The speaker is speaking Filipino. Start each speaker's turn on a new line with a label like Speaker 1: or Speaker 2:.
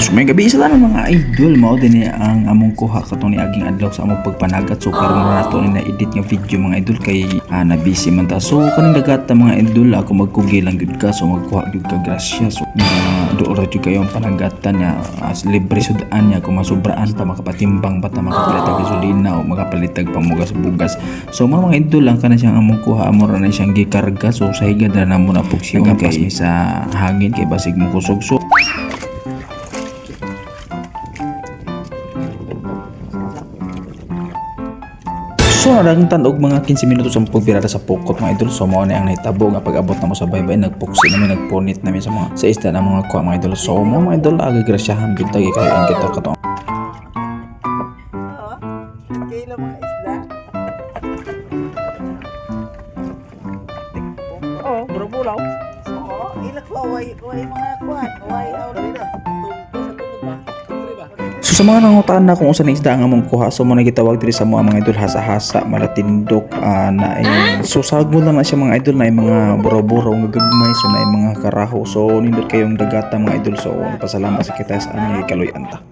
Speaker 1: So may gabi isa lang mga idol mao din ang among kuha katong ni aging adlaw sa among pagpanagat. So karon na nato ni na-edit nga video mga idol kay na busy man ta. So kaning dagat mga idol ako magkugi lang gud ka, so magkuha gud ka grasya. So doon jud kayo ang panagatan niya as libre sudaan niya kung masubraan pa makapatimbang pa ta makapalit og gasolina o makapalit og pamugas bugas. So mga idol lang kana siyang among kuha amo ra na siyang gikarga. So sa higad na mo na pugsyon kay sa hangin kay basig mo kusog. So narangtan og mga 15 minutos ang pagbirada sa pukot mga idol. So mao na ang nahitabo nga pag-abot na mo sa baybay nagpuksi namin nagpunit namin sa mga sa isda na mga kuha mga idol. So mga idol agagrasyahan gid tagi kayo ang kita katong
Speaker 2: Kilo mga isda. Oh, bro-bulaw. Oo, ilak ko way mga kuan, way out dito.
Speaker 1: So sa mga nangutaan na kung usa na isda ang among kuha, so mo nagitawag diri sa mga idol hasa-hasa malatindok na so sagol lang na siya mga idol na mga buro-buro nga gagmay, so na mga karaho. So nindot kayong dagata mga idol. So pasalamat sa kita sa ani kaloy anta.